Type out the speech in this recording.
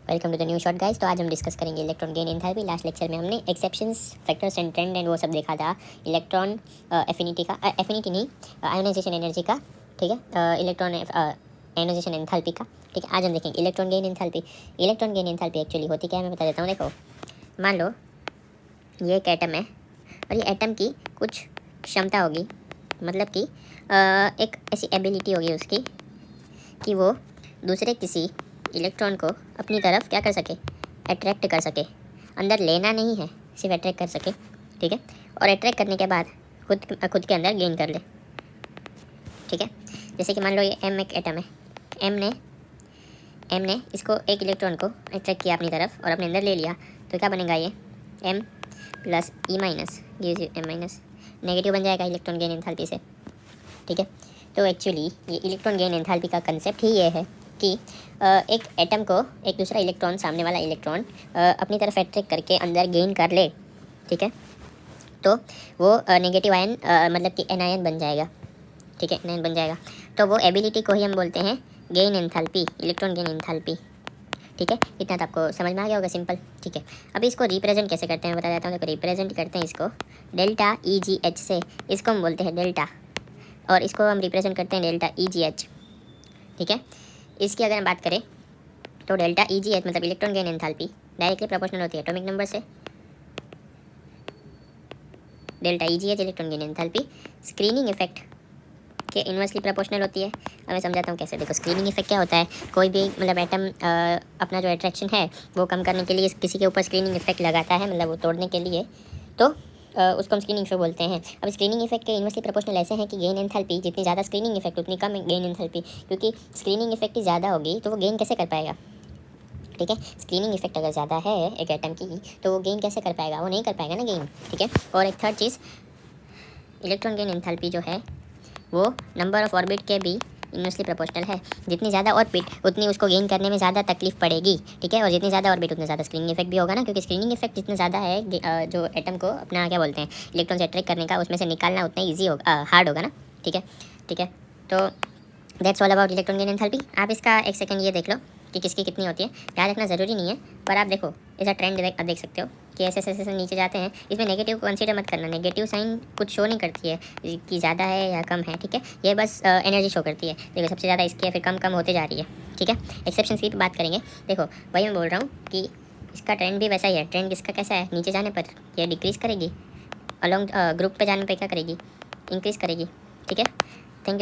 Welcome to the new short guys. तो आज हम डिस्कस करेंगे electron gain enthalpy. Last lecture में हमने exceptions, factors and trend and वो सब देखा था इलेक्ट्रॉन एफिनिटी का, एफिनिटी नहीं, आयोनाइजेशन एनर्जी का, ठीक है, इलेक्ट्रॉन आयोनाइजेशन एंथैल्पी का, ठीक है। आज हम देखेंगे electron gain enthalpy. Electron gain enthalpy actually होती क्या है मैं बता देता हूँ। देखो, मान लो ये एक एटम है और ये एटम की कुछ क्षमता होगी, मतलब कि एक ऐसी एबिलिटी होगी उसकी कि वो दूसरे किसी इलेक्ट्रॉन को अपनी तरफ क्या कर सके, अट्रैक्ट कर सके। अंदर लेना नहीं है, सिर्फ अट्रैक्ट कर सके, ठीक है। और अट्रैक्ट करने के बाद खुद के अंदर गेन कर ले, ठीक है। जैसे कि मान लो ये एम एक एटम है, एम ने इसको एक इलेक्ट्रॉन को अट्रैक्ट किया अपनी तरफ और अपने अंदर ले लिया, तो क्या बनेगा, ये M plus E minus gives you M minus, negative बन जाएगा इलेक्ट्रॉन गेन एंथैल्पी से, ठीक है। तो एक्चुअली ये इलेक्ट्रॉन गेन एंथैल्पी का कंसेप्ट ही ये है कि एक एटम को एक दूसरा इलेक्ट्रॉन, सामने वाला इलेक्ट्रॉन अपनी तरफ अट्रैक्ट करके अंदर गेन कर ले, ठीक है। तो वो नेगेटिव आयन, मतलब कि एनायन बन जाएगा, ठीक है, एनायन बन जाएगा। तो वो एबिलिटी को ही हम बोलते हैं gain enthalpy, electron gain enthalpy, ठीक है। इतना तो आपको समझ में आ गया होगा, सिंपल, ठीक है। अभी इसको रिप्रेजेंट कैसे करते हैं बता देता हूँ। देखो, रिप्रेजेंट करते हैं इसको डेल्टा ई जी एच से, इसको हम बोलते हैं डेल्टा, और इसको हम रिप्रेजेंट करते हैं डेल्टा ई जी एच, ठीक है। इसकी अगर हम बात करें तो डेल्टा ई जी एच मतलब electron gain enthalpy directly proportional होती है एटॉमिक नंबर से। डेल्टा ई जी H electron gain enthalpy screening effect के इन्वर्सली प्रोपोर्शनल होती है। अब मैं समझाता हूँ कैसे। देखो, स्क्रीनिंग इफेक्ट क्या होता है, कोई भी मतलब एटम अपना जो अट्रैक्शन है वो कम करने के लिए किसी के ऊपर स्क्रीनिंग इफेक्ट लगाता है, मतलब वो तोड़ने के लिए, तो उसको हम स्क्रीनिंग इफेक्ट बोलते हैं। अब स्क्रीनिंग इफेक्ट के इन्वर्सली प्रोपोर्शनल ऐसे हैं कि गेन एंथैल्पी जितनी ज़्यादा स्क्रीनिंग इफेक्ट उतनी कम गेन एंथैल्पी, क्योंकि स्क्रीनिंग इफेक्ट ही ज़्यादा होगी तो वो गेन कैसे कर पाएगा, ठीक है। स्क्रीनिंग इफेक्ट अगर ज़्यादा है एक एटम की तो वो गेन कैसे कर पाएगा, वो नहीं कर पाएगा ना गेन, ठीक है। और एक थर्ड चीज़, इलेक्ट्रॉन गेन एंथैल्पी जो है वो नंबर ऑफ ऑर्बिट के भी इन्वर्सली प्रोपोर्शनल है। जितनी ज़्यादा ऑर्बिट उतनी उसको गेन करने में ज़्यादा तकलीफ पड़ेगी, ठीक है। और जितनी ज़्यादा ऑर्बिट उतना ज़्यादा स्क्रीनिंग इफेक्ट भी होगा ना, क्योंकि स्क्रीनिंग इफेक्ट जितना ज़्यादा है जो एटम को अपना क्या बोलते हैं इलेक्ट्रॉन से अट्रैक्ट करने का, उसमें से निकालना उतना ईजी होगा, हार्ड होगा ना, ठीक है, ठीक है। तो that's all about electron gain enthalpy. आप इसका एक सेकंड ये देख लो कि किसकी कितनी होती है। याद रखना ज़रूरी नहीं है, पर आप देखो इसका ट्रेंड देख सकते हो कि ऐसे ऐसे नीचे जाते हैं। इसमें नेगेटिव को कंसीडर मत करना, नेगेटिव साइन कुछ शो नहीं करती है कि ज़्यादा है या कम है, ठीक है। ये बस एनर्जी शो करती है। देखो, सबसे ज़्यादा इसकी है, फिर कम कम होते जा रही है, ठीक है। एक्सेप्शन की बात करेंगे। देखो, वही मैं बोल रहा हूँ कि इसका ट्रेंड भी वैसा ही है। ट्रेंड इसका कैसा है, नीचे जाने पर ये डिक्रीज़ करेगी, अलॉन्ग ग्रुप पे जाने पर क्या करेगी, इंक्रीज़ करेगी, ठीक है।